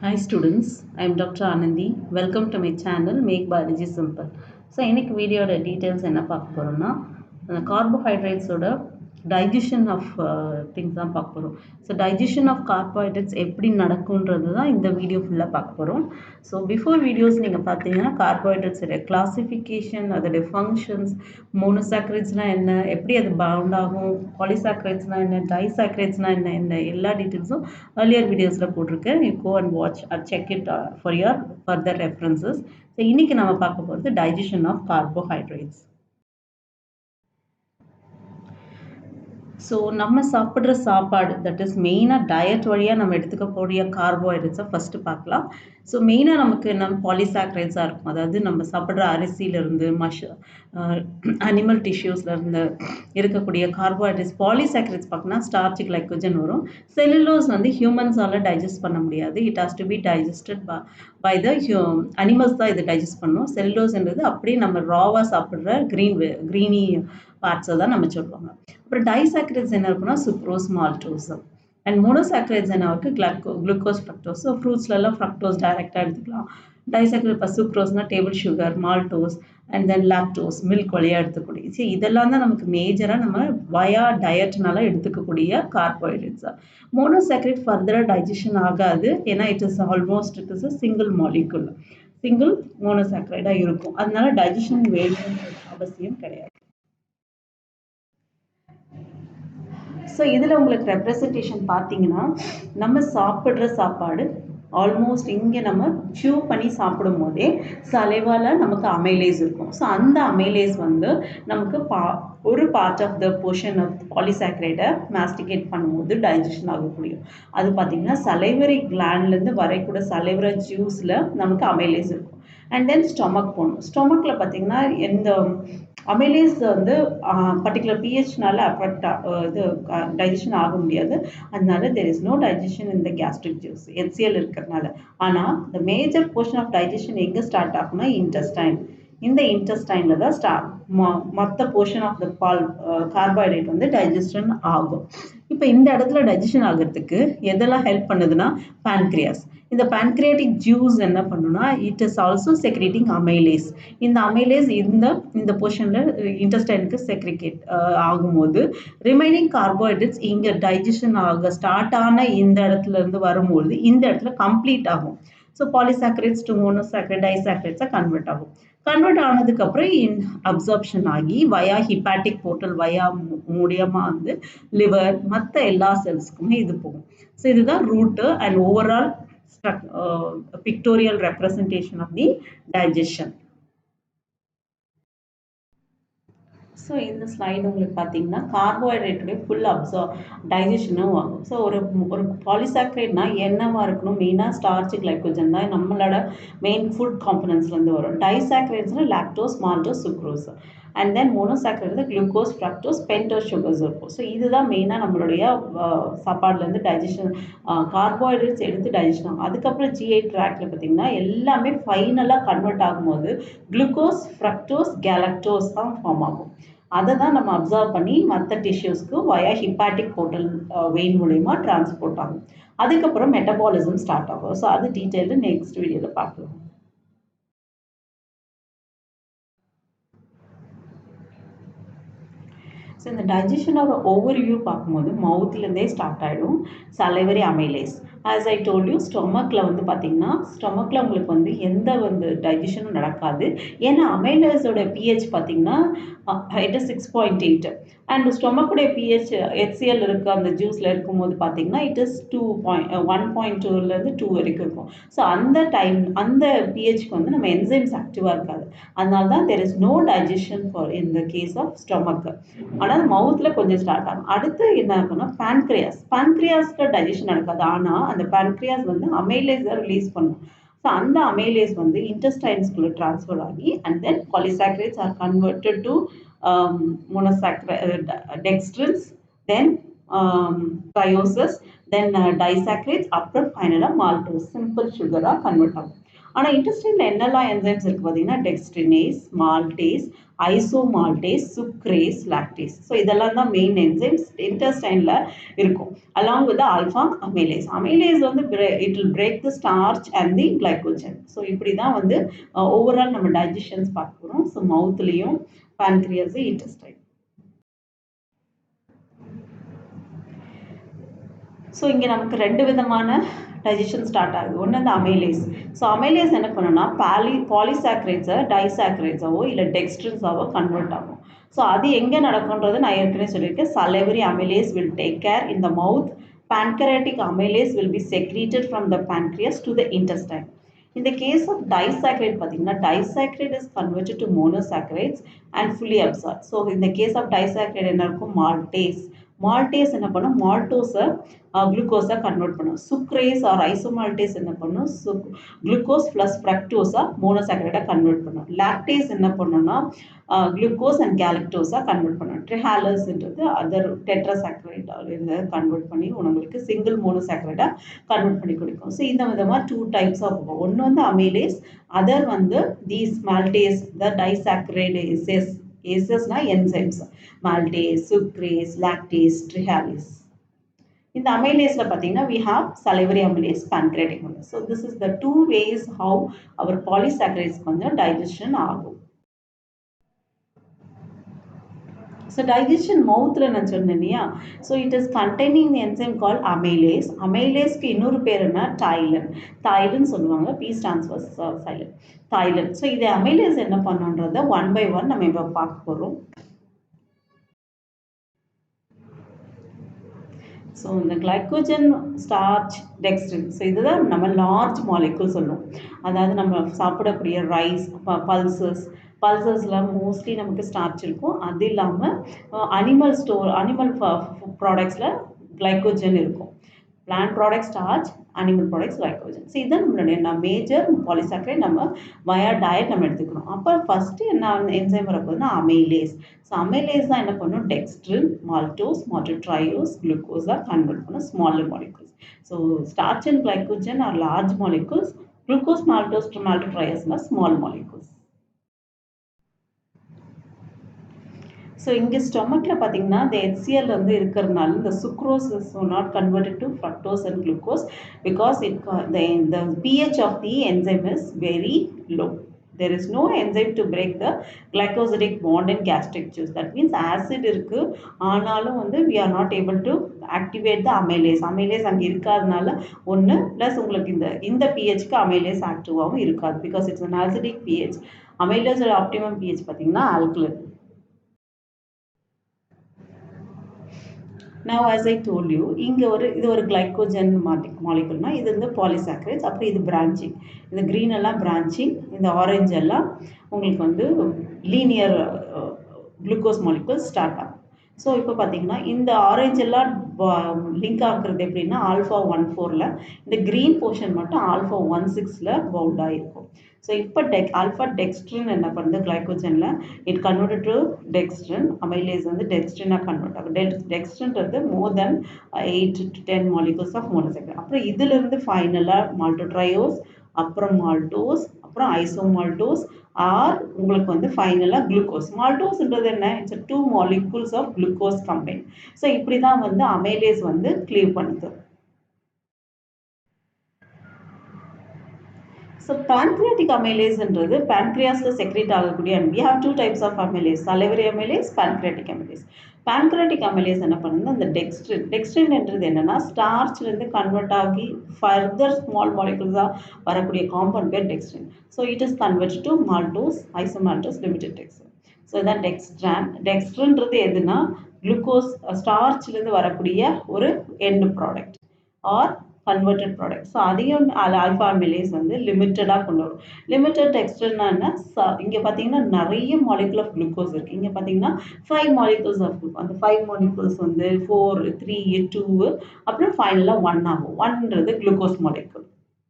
Hi students, I am Dr. Anandhi. Welcome to my channel Make Biology Simple. So இன்னைக்கு வீடியோட details என்ன பார்க்க போறோம்னா கார்போஹைட்ரேட்ஸோட டைஜஷன் ஆஃப் திங்ஸ் தான் பார்க்க போகிறோம். ஸோ டைஜஷன் ஆஃப் கார்போஹைட்ரேட்ஸ் எப்படி நடக்கும்ன்றது தான் இந்த வீடியோ ஃபுல்லாக பார்க்க போகிறோம். ஸோ பிஃபோர் வீடியோஸ் நீங்கள் பார்த்தீங்கன்னா கார்போஹைட்ரேட்ஸோட கிளாசிஃபிகேஷன், அதோடைய ஃபங்க்ஷன்ஸ், மோனோசாக்கரைட்ஸ்னால் என்ன, எப்படி அது பவுண்ட் ஆகும், பாலிசாக்கரைட்ஸ்னால் என்ன, டைசாக்கரைட்ஸ்னால் என்ன, இந்த எல்லா டீட்டெயில்ஸும் ஏர்லியர் வீடியோஸில் போட்டிருக்கேன். You go and watch or check it for your further references. So இன்றைக்கி நம்ம பார்க்க போகிறது டைஜஷன் ஆஃப் கார்போஹைட்ரேட்ஸ். ஸோ நம்ம சாப்பிட்ற சாப்பாடு, தட் இஸ் மெயினாக டயட் வழியாக நம்ம எடுத்துக்கக்கூடிய கார்போஹைட்ரேட்ஸை ஃபஸ்ட்டு பார்க்கலாம். ஸோ மெயினாக நமக்கு நம்ம பாலிசாக்கரைட்ஸாக இருக்கும், அதாவது நம்ம சாப்பிட்ற அரிசியிலேருந்து அனிமல் டிஷ்யூஸ்லேருந்து இருக்கக்கூடிய கார்போஹைட்ரேட்ஸ். பாலிசாக்கரைட்ஸ் பார்க்கணும்னா ஸ்டார்ச், கிளைக்கோஜன் வரும். செல்லுலோஸ் வந்து ஹியூமன்ஸால் டைஜஸ்ட் பண்ண முடியாது. It has to be digested by the animals தான் இது டைஜஸ்ட் பண்ணும். செல்லுலோஸ்ன்றது அப்படியே நம்ம ராவாக சாப்பிட்ற க்ரீனி பார்ட்ஸை தான் நம்ம சொல்லுவாங்க. அப்புறம் டைசாக்கரைட்ஸ் என்ன இருக்குன்னா சுக்ரோஸ், மால்டோஸ். அண்ட் மோனோசாக்கரைட்ஸ் என்ன இருக்குது குளுக்கோஸ், ஃப்ரக்டோஸ். ஸோ ஃப்ரூட்ஸ்லாம் ஃப்ரக்டோஸ் டைரெக்டாக எடுத்துக்கலாம். டைசாக்கரைட் இப்போ சுக்ரோஸ்னா table sugar, maltose and then lactose milk வழியாக எடுத்துக்கூடிய. சரி, இதெல்லாம் தான் நமக்கு மேஜராக நம்ம வயா டயட்னால எடுத்துக்கக்கூடிய கார்போஹைட்ரேட்ஸ். மோனோசாக்கரைட் ஃபர்தராக டைஜஷன் ஆகாது, ஏன்னா it is almost it is a single molecule, single மோனோசாக்கரைடாக இருக்கும். அதனால டைஜஷன் வேணும்னு அவசியம் கிடையாது. ஸோ இதில் உங்களுக்கு ரெப்ரசன்டேஷன் பார்த்தீங்கன்னா நம்ம சாப்பிட்ற சாப்பாடு ஆல்மோஸ்ட் இங்கே நம்ம ச்சூ பண்ணி சாப்பிடும் போதே சலைவால் நமக்கு அமைலேஸ் இருக்கும். ஸோ அந்த அமைலேஸ் வந்து நமக்கு ஒரு part of the portion of பாலிசாக்கரைடை மாஸ்டிகேட் பண்ணும்போது டைஜஷன் ஆகக்கூடியும். அது பார்த்திங்கன்னா சலைவரி கிளாண்ட்லேருந்து வரைக்கூட சலைவரி ஜூஸில் நமக்கு அமைலேஸ் இருக்கும். அண்ட் தென் ஸ்டொமக் போகணும். ஸ்டொமக்கில் பார்த்திங்கன்னா எந்த அமைலேஸ் வந்து பர்டிகுலர் பிஹெச்னால அஃபெக்ட் இது டைஜஷன் ஆக முடியாது. அதனால there is no digestion in the gastric juice, HCl இருக்கிறதுனால. ஆனால் the major portion of digestion எங்கே ஸ்டார்ட் ஆகும்னா இன்டெஸ்டைன். இந்த இன்டெஸ்டைனில் தான் மற்ற போர்ஷன் ஆஃப் த கார்போஹைட்ரேட் வந்து டைஜஷன் ஆகும். இப்போ இந்த இடத்துல டைஜஷன் ஆகிறதுக்கு எதெல்லாம் ஹெல்ப் பண்ணுதுன்னா பேன்க்ரியாஸ். இந்த பேன்க்ரியாட்டிக் ஜூஸ் என்ன பண்ணுன்னா it is also secreting amylase. இந்த அமைலேஸ் இந்த போர்ஷனில் இன்டெஸ்டைனுக்கு செக்ரிகேட் ஆகும்போது ரிமைனிங் கார்போஹைட்ரேட்ஸ் இங்கே டைஜஷன் ஆக ஸ்டார்ட் ஆன இந்த இடத்துல இருந்து வரும்போது இந்த இடத்துல கம்ப்ளீட் ஆகும். ஸோ பாலிசாக்கரைட்ஸ் டு மோனோசாக்கரைட், டைசாக்கரைட்ஸாக கன்வெர்ட் ஆகும். கன்வெர்ட் ஆனதுக்கப்புறம் அப்சார்ப்ஷன் ஆகி வயா ஹிப்பாட்டிக் போர்ட்டல் வயா மூலியமாக வந்து லிவர் மற்ற எல்லா செல்ஸ்க்குமே இது போகும். ஸோ இதுதான் route and overall pictorial representation of the digestion. So இந்த ஸ்லைடு உங்களுக்கு பார்த்தீங்கன்னா கார்போஹைட்ரேட்டுடைய ஃபுல் டைஜஷனும் ஆகும். ஸோ ஒரு பாலிசாக்கரைட்னா என்னவா இருக்கணும், மெயினாக ஸ்டார்ச், கிளைக்கோஜன் தான் நம்மளோட மெயின் ஃபுட் காம்பனன்ட்ஸ்லேருந்து வரும். டைசாக்கரைட்ஸ்னால் lactose, maltose, sucrose. And then monosaccharide glucose, fructose, pentose sugars இருக்கும். ஸோ இதுதான் மெயினாக நம்மளுடைய சாப்பாடுலேருந்து டைஜஷன் கார்போஹைட்ரேட்ஸ் எடுத்து டைஜஷன் ஆகும். அதுக்கப்புறம் GI ட்ராக்டில் பார்த்தீங்கன்னா எல்லாமே ஃபைனலாக கன்வெர்ட் ஆகும்போது குளுக்கோஸ், ஃப்ரக்டோஸ், கேலக்டோஸ் தான் ஃபார்ம் ஆகும். அதை தான் நம்ம அப்சர்வ் பண்ணி மற்ற டிஷ்யூஸ்க்கு வயா ஹிப்பாட்டிக் போர்ட்டல் வெயின் மூலயமா டிரான்ஸ்போர்ட் ஆகும். அதுக்கப்புறம் மெட்டபாலிசம் ஸ்டார்ட் ஆகும். ஸோ அது டீட்டெயிலு நெக்ஸ்ட் வீடியோவில் பார்க்கலாம். ஸோ இந்த டைஜஷனோட ஓவர்வியூ பார்க்கும்போது மவுத்லேருந்தே ஸ்டார்ட் ஆகிடும். Salivary amylase. As I told you, ஸ்டொமக்கில் வந்து பார்த்திங்கன்னா ஸ்டொமக்கில் உங்களுக்கு வந்து எந்த வந்து டைஜஷனும் நடக்காது. ஏன்னா அமைலேஸோட pH பார்த்திங்கன்னா it is 6.8 அண்ட் ஸ்டொமக்குடைய pH HCl இருக்குது அந்த ஜூஸில் இருக்கும்போது பார்த்திங்கன்னா it is 1.2லேருந்து 2 வரைக்கும் இருக்கும். ஸோ அந்த pHக்கு வந்து நம்ம என்சைம்ஸ் ஆக்டிவாக இருக்காது. அதனால தான் there is no digestion for in the case of stomach. ஆனால் மவுத்தில் கொஞ்சம் ஸ்டார்ட் ஆகும். அடுத்து என்ன ஆகும்னா பேன்க்ரியாஸில் டைஜஷன் நடக்காது. ஆனால் அந்த பேன்க்ரியாஸ் வந்து அமைலேஸை ரிலீஸ் பண்ணும். ஸோ அந்த அமைலேஸ் வந்து இன்டெஸ்டைன்ஸ்குள்ளே ட்ரான்ஸ்ஃபர் ஆகி and then polysaccharides are converted to dextrins, then trioses, then disaccharides, அப்புறம் ஃபைனலாக மால்டோஸ் சிம்பிள் சுகராக கன்வெர்ட் ஆகும். ஆனால் இன்டெஸ்டைனில் என்னெல்லாம் என்சைம்ஸ் இருக்குது பார்த்தீங்கன்னா dextrinase, maltase, isomaltase, sucrase, lactase. So இதெல்லாம் தான் மெயின் என்சைம்ஸ் இன்டெஸ்டைனில் இருக்கும். Along with alpha amylase. Amylase வந்து it will break the starch and the glycogen. So இப்படி தான் வந்து ஓவரால் நம்ம டைஜஷன்ஸ் பார்க்க போகிறோம். ஸோ மவுத்லேயும் pancreas, intestine. ஸோ இங்கே நமக்கு ரெண்டு விதமான டைஜஷன் ஸ்டார்ட் ஆகுது. ஒன்று அந்த அமைலேஸ். ஸோ அமைலேஸ் என்ன பண்ணுன்னா பாலிசாக்ரைட்ஸை டைசாக்ரைட்ஸாவோ இல்லை டெக்ஸ்ட்ரின்ஸாவோ கன்வெர்ட் ஆகும். ஸோ அது எங்கே நடக்கும்ன்றது நான் ஏற்கனவே சொல்லியிருக்கேன். salivary amylase will take care in the mouth. Pancreatic amylase will be secreted from the pancreas to the intestine. In the case of disaccharide, disaccharide is converted to monosaccharides and fully absorbed. So in the case of disaccharide, என்ன இருக்கும்? maltase. Maltase என்ன பண்ணும்? maltose glucose convert பண்ணும். Sucrase or isomaltase என்ன பண்ணும்? glucose plus fructose monosaccharide convert பண்ணும். Lactase என்ன பண்ணும்னா glucose and galactose convert பண்ணும். Trehalase என்றது other tetrasaccharide convert பண்ணி உங்களுக்கு single monosaccharide convert பண்ணி கொடுக்கும். So இந்த விதமா two types of ஒன்று வந்து amylase, other வந்து these maltase, the disaccharidases. Acesனா enzymes. Maltase, sucrase, lactase, trehalase. In the amylase, we have salivary amylase, pancreatic amylase. So this is the two ways how our polysaccharides digestion ஆகும். So digestion mouth la நான் சொன்னேன் இல்லையா? So it is containing the enzyme called amylase. Amylase க்கு இன்னொரு பேர் என்ன? Ptyalin. Ptyalin சொல்லுவாங்க. P stands for silent. Ptyalin. So இது amylase என்ன பண்ணுன்றத one by one நம்ம இப்ப பார்க்க போறோம். So இந்த glycogen, starch, dextrin. So இதுதான் நம்ம large molecule சொல்லுவோம். அதாவது நம்ம சாப்பிடக்கூடிய ரைஸ், பல்சஸ்ல மோஸ்ட்லி நமக்கு ஸ்டார்ச் இருக்கும். அது இல்லாமல் அனிமல் ப்ராடக்ட்ஸ்ல கிளைகோஜன் இருக்கும். Plant product starch, animal products glycogen. So இதுதான் நம்மளுடைய மேஜர் பாலிசாக்கரைட் நம்ம வயா டயட் நம்ம எடுத்துக்கிறோம். அப்போ ஃபஸ்ட்டு என்ன என்சைம் வரப்போகுதுன்னா அமைலேஸ். ஸோ அமைலேஸ் தான் என்ன பண்ணும்? டெக்ஸ்ட்ரின், மால்டோஸ், மால்டோட்ரையோஸ், குளுக்கோஸாக கன்வெர்ட் பண்ணும் smaller molecules. So starch and glycogen are large molecules, glucose, maltose, மால்டோட்ரையோஸ்னா ஸ்மால் மாலிகூல்ஸ். ஸோ இங்கே ஸ்டொமக்கில் பார்த்தீங்கன்னா இந்த HCl வந்து இருக்கிறதுனால இந்த sucrose is not converted to fructose and glucose because the pH of the enzyme is very low. There is no enzyme to break the glycosidic bond in gastric juice. That means acid இருக்கு, ஆனாலும் வந்து we are not able to activate the amylase. Amylase அங்கே இருக்காதனால ஒன்று plus உங்களுக்கு இந்த pHக்கு amylase ஆக்டிவாகவும் இருக்காது because it's an acidic pH. Amylase optimum pH பார்த்தீங்கன்னா alkaline. Now as I told you, இது ஒரு glycogen molecule. இது வந்து polysaccharides. அப்புறம் இது branching. இந்த green எல்லாம் branching, இந்த orange எல்லாம் உங்களுக்கு வந்து linear glucose molecules start ஆகும். ஸோ இப்போ பார்த்தீங்கன்னா இந்த ஆரஞ்சு எல்லாம் லிங்க் ஆகுறது எப்படின்னா ஆல்ஃபா 1,4ல், இந்த க்ரீன் போர்ஷன் மட்டும் ஆல்ஃபா 1,6ல் பவுண்ட் ஆகிருக்கும். ஸோ இப்போ ஆல்ஃபா டெக்ஸ்ட்ரின் என்ன பண்ணுது கிளைகோஜனில் it convert to dextrin. Amylase வந்து டெக்ஸ்ட்ரினாக கன்வெர்ட் ஆகும். டெக்ஸ்ட்ரின்றது more than 8 to 10 molecules of monosaccharide. அப்புறம் இதிலிருந்து ஃபைனலாக மால்டோட்ரையோஸ், அப்புறம் மால்டோஸ், அப்புறம் ஐசோமால்டோஸ் ஆர் உங்களுக்கு வந்து ஃபைனலாக குளுக்கோஸ். மால்டோஸ்ன்றது என்ன? It's 2 molecules of glucose combine. So இப்படி தான் வந்து அமைலேஸ் வந்து கிளீவ் பண்ணுது. ஸோ pancreatic amylaseன்றது pancreasல செக்ரேட் ஆகக்கூடிய, and we have two types of amylase, salivary amylase, pancreatic amylase. pancreatic amylase என்ன பண்ணுதுன்னா இந்த டெக்ஸ்ட்ரின்ன்றது என்னன்னா ஸ்டார்ச்லேருந்து கன்வெர்ட் ஆகி ஃபர்தர் ஸ்மால் மாலிகுல்ஸாக வரக்கூடிய காம்பவுண்ட் பேர் dextrin. So it is convert to maltose, isomaltose, limited dextrin. So இதான் டெக்ஸ்ட்ரின்றது எதுனா குளுக்கோஸ் ஸ்டார்ச்லேருந்து வரக்கூடிய ஒரு end product or converted product. So அதையும் ஆல்ஃபா அமிலேஸ் வந்து லிமிட்டடாக கொண்டு வரும். லிமிட்டட் டெக்ஸ்ட்ரின்னா இங்கே பார்த்தீங்கன்னா நிறைய மாலிகுல் ஆஃப் குளுக்கோஸ் இருக்குது. இங்கே பார்த்தீங்கன்னா 5 molecules ஆஃப் குளுக்கோஸ். அந்த 5 molecules வந்து 4, 3, 2 அப்புறம் ஃபைனலாக 1 ஆகும். 1ன்றது குளுக்கோஸ் மாலிகுல்.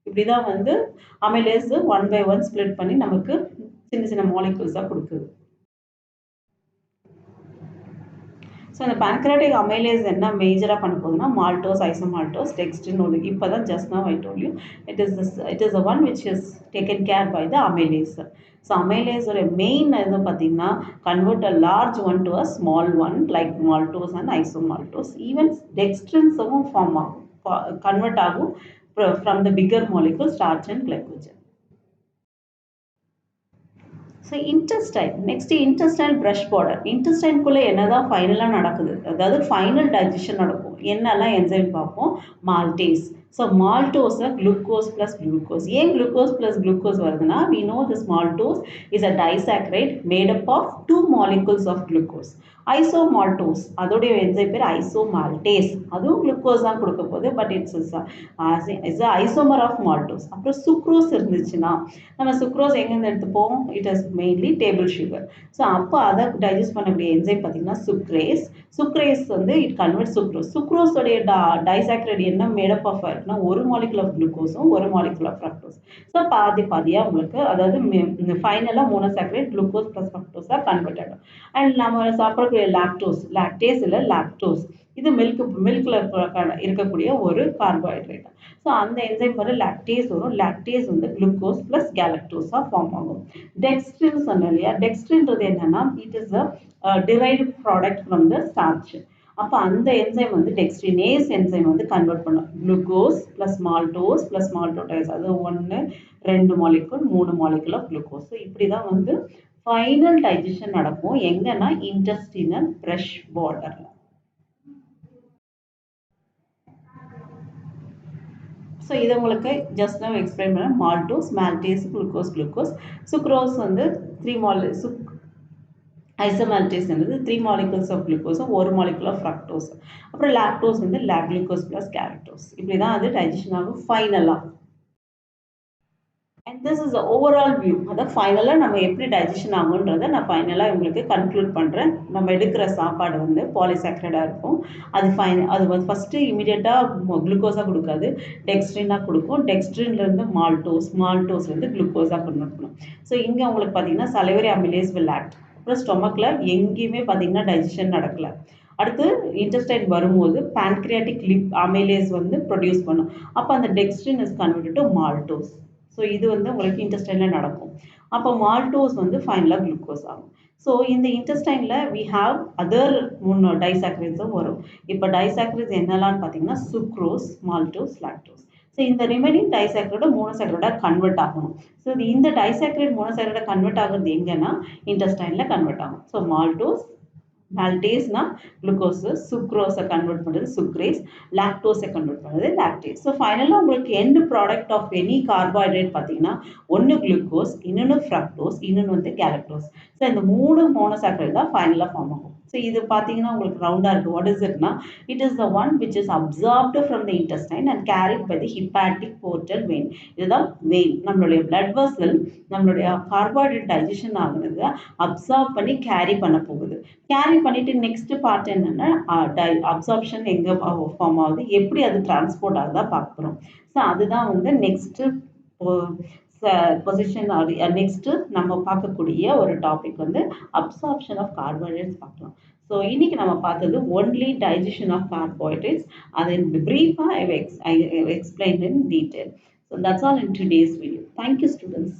இப்படி தான் வந்து அமிலேஸ் 1 by 1 ஸ்ப்ளிட் பண்ணி நமக்கு சின்ன சின்ன மாலிகுல்ஸாக கொடுக்குது. ஸோ அந்த pancreatic amylase என்ன மேஜராக பண்ண போகுதுன்னா maltose, isomaltose, dextrin இப்போ தான் just now I told you it is the one which is taken care by the amylase. So amylase ஒரு மெயின் இது பார்த்தீங்கன்னா convert a large one to a small one like maltose and isomaltose. Even dextrins form ஆகும், convert ஆகும் from the bigger molecule starch and glycogen. So intestine next intestine brush border. இன்டெஸ்டைன்குள்ளே என்னதான் ஃபைனலாக நடக்குது, அதாவது ஃபைனல் டைஜஷன் நடக்கும். என்னெல்லாம் enzyme பார்ப்போம். மால்டேஸ். ஸோ மால்டோஸை குளுக்கோஸ் ப்ளஸ் குளுக்கோஸ். ஏன் குளுக்கோஸ் ப்ளஸ் குளுக்கோஸ் வருதுன்னா we know this maltose is a disaccharide made up of 2 molecules of glucose. Isomaltose அதோடைய என்சைம் பேர் ஐசோமால்டேஸ். அதுவும் குளுக்கோஸ் தான் கொடுக்க போகுது, but it's isomer of maltose. அப்புறம் சுக்ரோஸ் இருந்துச்சுன்னா நம்ம சுக்ரோஸ் எங்கேருந்து எடுத்துப்போம், it is mainly table sugar. So அப்போ அதை டைஜஸ்ட் பண்ணக்கூடிய என்சைம் பார்த்தீங்கன்னா sucrase. Sucrase it convert sucrose. சுக்ரோஸோடைய டைசாக்ரைடு என்ன மேடப் ஆஃப் இருக்குன்னா ஒரு மாலிகுல் ஆஃப் குளுக்கோஸும் ஒரு மாலிகுல் ஆஃப் ஃப்ரக்டோஸ். ஸோ பாதியாக உங்களுக்கு அதாவது ஃபைனலாக மோனோசாக்ரைட் குளுக்கோஸ் ப்ளஸ் ஃப்ரக்டோஸாக கன்வெர்ட் ஆகிடும். அண்ட் நம்ம சாப்பிடக்கூடிய லாக்டேஸ் இல்லை லாக்டோஸ், இது மில்கில் இருக்கக்கூடிய ஒரு கார்போஹைட்ரேட். ஸோ அந்த என்சைம் வர லாக்டேஸ் வரும். லாக்டேஸ் குளுக்கோஸ் ப்ளஸ் கேலக்டோஸாக ஃபார்ம் ஆகும். டெக்ஸ்ட்ரின் சொன்னோம் இல்லையா, டெக்ஸ்ட்ரின்றது என்னன்னா it is a derived product from the starch. அப்போ அந்த என்சைம் டெக்ஸ்ட்ரினேஸ் என்சைம் கன்வெர்ட் பண்ணும். குளுக்கோஸ் ப்ளஸ் மால்டோஸ் ப்ளஸ் மால்டோடைஸ், அது 1 2 molecule 3 molecule of glucose. So இப்படி தான் ஃபைனல் டைஜஷன் நடக்கும். எங்கன்னா இன்டெஸ்டினல் ப்ரஷ் பார்டர்ல. ஸோ இதை உங்களுக்கு ஜஸ்ட் நான் எக்ஸ்பிளைன் பண்ணேன். Maltose, maltase, glucose. Sucrose 3 isomaltase 3 molecules of குளுக்கோஸும் 1 மாலிகுல் ஆஃப் ஃப்ரக்டோஸ். அப்புறம் லாக்டோஸ் லாக்ளுக்கோஸ் ப்ளஸ் கேலக்டோஸ். இப்படி தான் அது டைஜஷன் ஆகும் ஃபைனலாக. And this is overall view. அதான் ஃபைனலாக நம்ம எப்படி டைஜஷன் ஆகுன்றதை நான் ஃபைனலாக உங்களுக்கு கன்க்ளூட் பண்ணுறேன். நம்ம எடுக்கிற சாப்பாடு பாலிசாக்ரைடாக இருக்கும். அது ஃபஸ்ட்டு இமீடியட்டாக குளுக்கோஸாக கொடுக்காது, டெக்ஸ்ட்ரினாக கொடுக்கும். டெக்ஸ்ட்ரின்லேருந்து மால்டோஸ்லேருந்து குளுக்கோஸாக கன்வெர்ட் பண்ணும். ஸோ இங்கே உங்களுக்கு பார்த்தீங்கன்னா சலைவரி அமிலேஸ் வில் ஆக்ட். அப்புறம் ஸ்டொமக்கில் எங்கேயுமே பார்த்தீங்கன்னா டைஜஷன் நடக்கலை. அடுத்து இன்டெஸ்டைன் வரும்போது pancreatic amylase ப்ரொடியூஸ் பண்ணும். அப்போ அந்த dextrin is converted to maltose. So இது உங்களுக்கு இன்டெஸ்டைனில் நடக்கும். அப்போ மால்டோஸ் ஃபைனலாக குளுக்கோஸ் ஆகும். ஸோ இந்த இன்டெஸ்டைனில் வி ஹாவ் அதர் டைசாக்ரைட்ஸும் வரும். இப்போ டைசாக்ரைட்ஸ் என்னெல்லாம்னு பார்த்தீங்கன்னா சுக்ரோஸ், மால்டோஸ், லாக்டோஸ். ஸோ இந்த ரிமைனிங் டைசாக்ரைடை மோனோசாக்ரைடாக கன்வெர்ட் ஆகணும். ஸோ இந்த டைசாக்ரைட் மோனோசாக்ரைடாக கன்வெர்ட் ஆகுறது எங்கன்னா இன்டெஸ்டைனில் கன்வெர்ட் ஆகும். ஸோ மால்டேஸ்னா குளுக்கோஸ், சுக்ரோஸை கன்வெர்ட் பண்ணுறது சுக்ரேஸ், லாக்டோஸை கன்வெர்ட் பண்ணுறது லாக்டேஸ். ஸோ ஃபைனலாக உங்களுக்கு end product of any carbohydrate பார்த்தீங்கன்னா ஒன்று குளுக்கோஸ், இன்னொன்று ஃப்ரக்டோஸ், இன்னொன்று கேலக்டோஸ். ஸோ இந்த 3 மோனோசாக்ரைட் தான் ஃபைனலாக ஃபார்ம் ஆகும். ஸோ இது பார்த்தீங்கன்னா உங்களுக்கு ரவுண்டாக இருக்குது. வாட் இஸ் இட்னா it is the one which is absorbed from the intestine and carried by the hepatic portal vein. இதுதான் வெயின். நம்மளுடைய பிளட் வெசல் நம்மளுடைய கார்போஹைட்ரேட் டைஜஷன் ஆகுறது அப்சார்ப் பண்ணி கேரி பண்ண போகுது. கேரி பண்ணிட்டு நெக்ஸ்ட் பார்ட் என்னன்னா அப்சார்ப்ஷன் எங்கே ஃபார்ம் ஆகுது, எப்படி அது டிரான்ஸ்போர்ட் ஆகுதா பார்க்க போகிறோம். ஸோ அதுதான் நெக்ஸ்ட் பொசிஷன். நெக்ஸ்ட் நம்ம பார்க்கக்கூடிய ஒரு டாபிக் அப்சார்ப்ஷன் ஆஃப் கார்போஹைட்ரேட்ஸ் பார்க்கலாம். ஸோ இன்னைக்கு நம்ம பார்த்தது ஒன்லி டைஜஷன் ஆஃப் கார்போஹைட்ரேட்ஸ். அது பிரீஃபாக I explain in detail. So that's all in today's video. Thank you students.